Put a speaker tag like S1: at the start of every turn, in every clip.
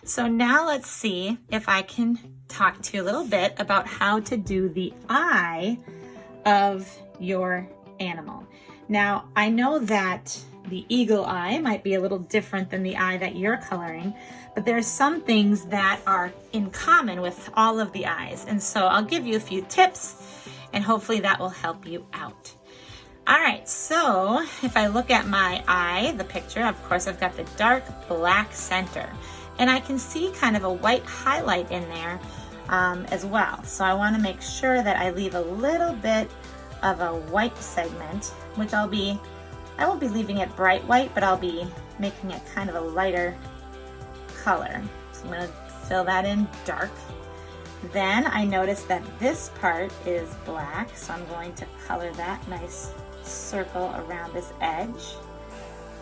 S1: So now let's see if I can talk to you a little bit about how to do the eye of your animal. Now, I know that the eagle eye might be a little different than the eye that you're coloring, but there's some things that are in common with all of the eyes. And so I'll give you a few tips and hopefully that will help you out. All right, so if I look at my eye, the picture, of course, I've got the dark black center, and I can see kind of a white highlight in there as well. So I want to make sure that I leave a little bit of a white segment, which I won't be leaving it bright white, but I'll be making it kind of a lighter color. So I'm going to fill that in dark. Then I notice that this part is black, so I'm going to color that nice circle around this edge.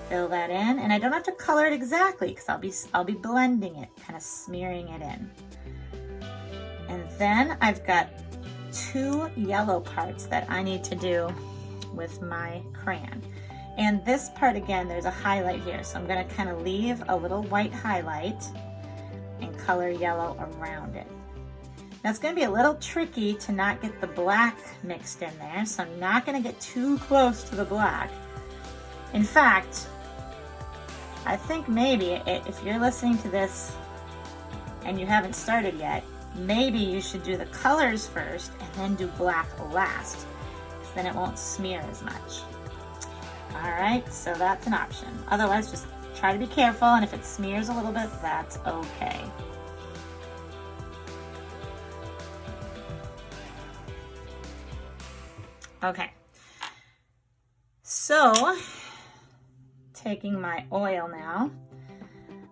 S1: Fill that in, and I don't have to color it exactly because I'll be blending it, kind of smearing it in. And then I've got 2 yellow parts that I need to do with my crayon. And this part, again, there's a highlight here, so I'm going to kind of leave a little white highlight and color yellow around it. Now it's going to be a little tricky to not get the black mixed in there, so I'm not going to get too close to the black. In fact, I think maybe if you're listening to this and you haven't started yet, maybe you should do the colors first and then do black last, because then it won't smear as much. All right, so that's an option. Otherwise, just try to be careful, and if it smears a little bit, that's okay. Okay, so taking my oil now,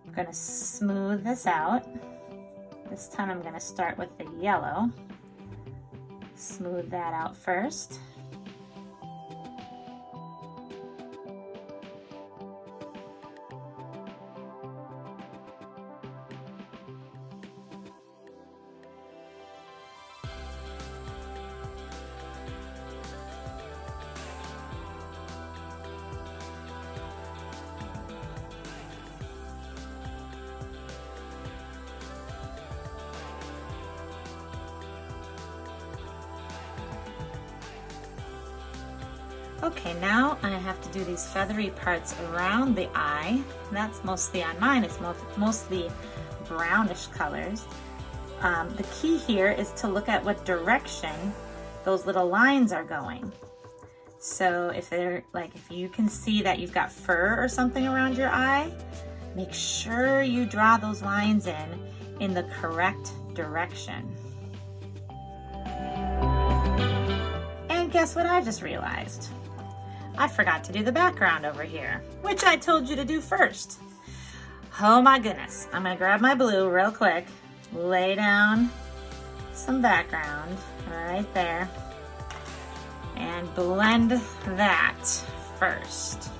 S1: I'm going to smooth this out. This time I'm going to start with the yellow. Smooth that out first. Okay, now I have to do these feathery parts around the eye. That's mostly on mine, it's mostly brownish colors. The key here is to look at what direction those little lines are going. So if you can see that you've got fur or something around your eye, make sure you draw those lines in the correct direction. And guess what I just realized? I forgot to do the background over here, which I told you to do first. Oh my goodness. I'm gonna grab my blue real quick, lay down some background right there, and blend that first.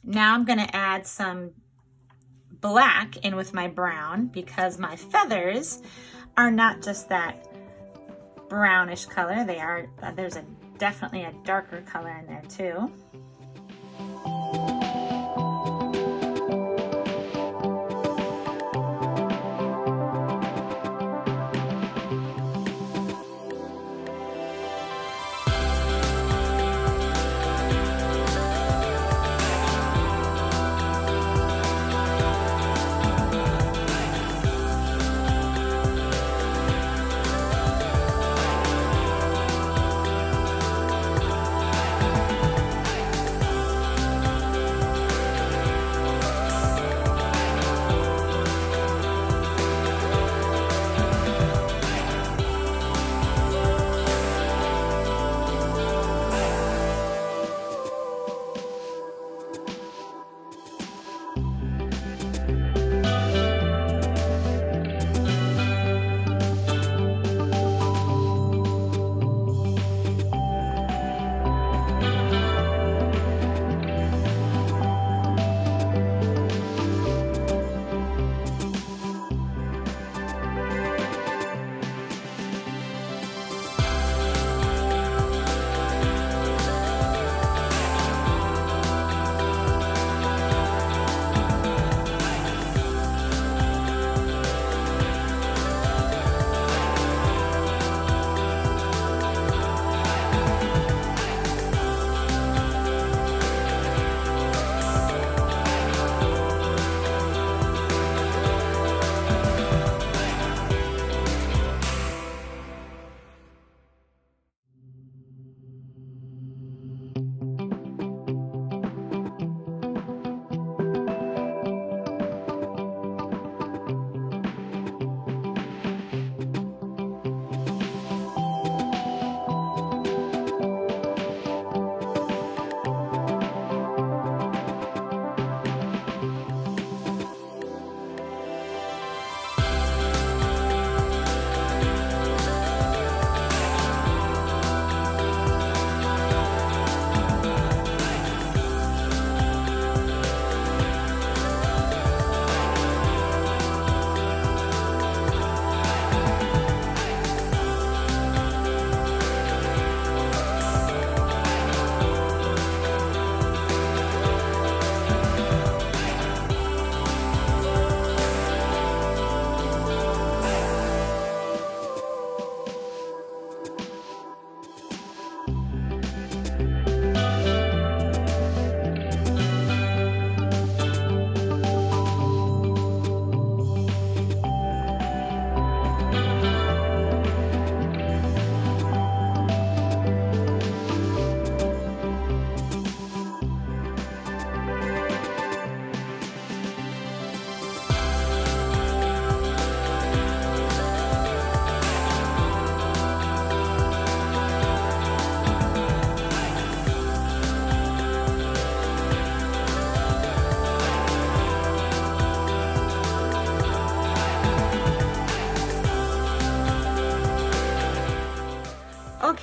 S1: Now I'm going to add some black in with my brown because my feathers are not just that brownish color. There's definitely a darker color in there too.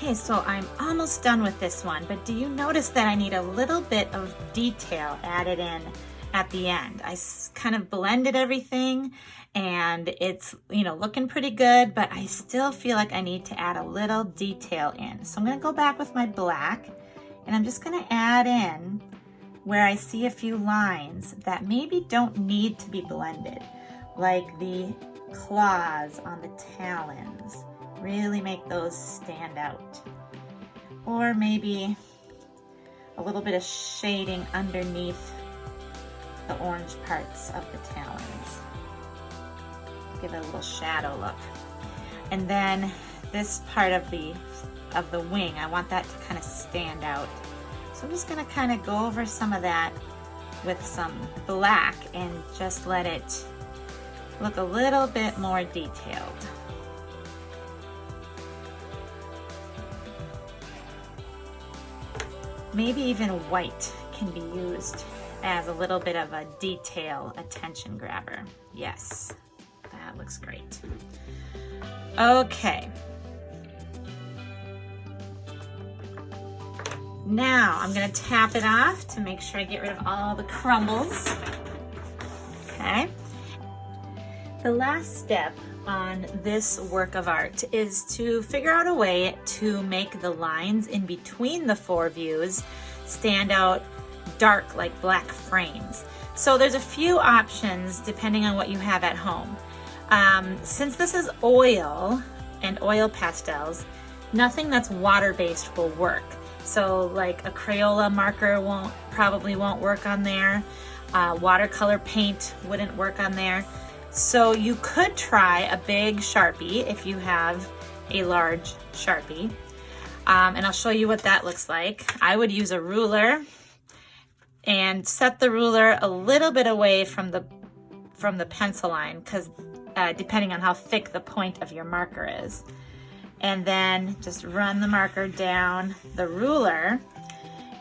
S1: Okay, so I'm almost done with this one, but do you notice that I need a little bit of detail added in at the end? I kind of blended everything and it's, looking pretty good, but I still feel like I need to add a little detail in. So I'm gonna go back with my black and I'm just gonna add in where I see a few lines that maybe don't need to be blended, like the claws on the talons. Really make those stand out. Or maybe a little bit of shading underneath the orange parts of the talons. Give it a little shadow look. And then this part of the wing, I want that to kind of stand out. So I'm just gonna kind of go over some of that with some black and just let it look a little bit more detailed. Maybe even white can be used as a little bit of a detail attention grabber. Yes, that looks great. Okay. Now I'm gonna tap it off to make sure I get rid of all the crumbles. Okay. The last step on this work of art is to figure out a way to make the lines in between the four views stand out dark like black frames. So there's a few options depending on what you have at home. Since this is oil and oil pastels, nothing that's water-based will work. So like a Crayola marker probably won't work on there. Watercolor paint wouldn't work on there. So you could try a big Sharpie if you have a large Sharpie. And I'll show you what that looks like. I would use a ruler and set the ruler a little bit away from the pencil line, because depending on how thick the point of your marker is. And then just run the marker down the ruler,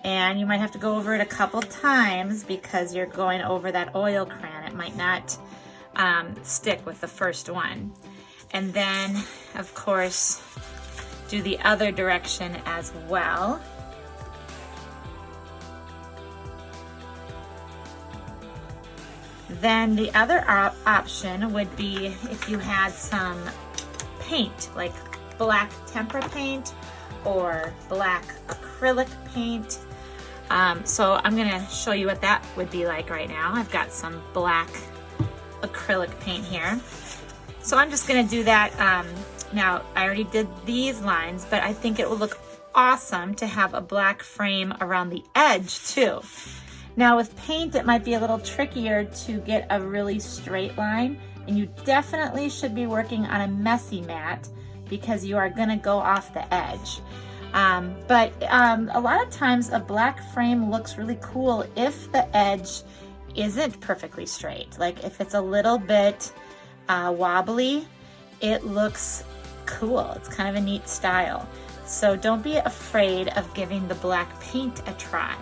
S1: and you might have to go over it a couple times because you're going over that oil crayon. It might not stick with the first one. And then, of course, do the other direction as well. Then the other option would be if you had some paint, like black tempera paint or black acrylic paint. So I'm gonna show you what that would be like right now. I've got some black acrylic paint here. So I'm just gonna do that. Now I already did these lines, but I think it will look awesome to have a black frame around the edge too. Now with paint, it might be a little trickier to get a really straight line, and you definitely should be working on a messy mat because you are gonna go off the edge. But a lot of times a black frame looks really cool if the edge isn't perfectly straight. Like if it's a little bit wobbly, it looks cool. It's kind of a neat style. So don't be afraid of giving the black paint a try.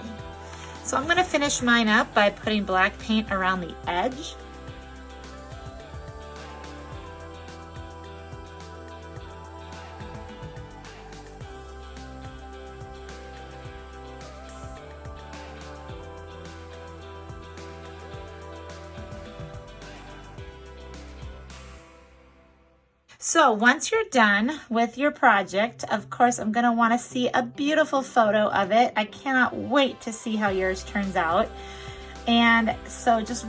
S1: So I'm gonna finish mine up by putting black paint around the edge. So once you're done with your project, of course, I'm gonna wanna see a beautiful photo of it. I cannot wait to see how yours turns out. And so just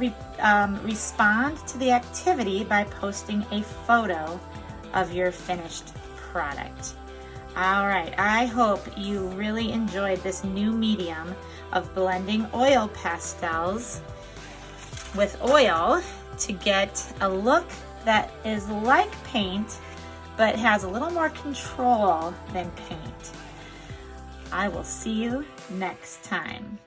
S1: respond to the activity by posting a photo of your finished product. All right, I hope you really enjoyed this new medium of blending oil pastels with oil to get a look that is like paint, but has a little more control than paint. I will see you next time.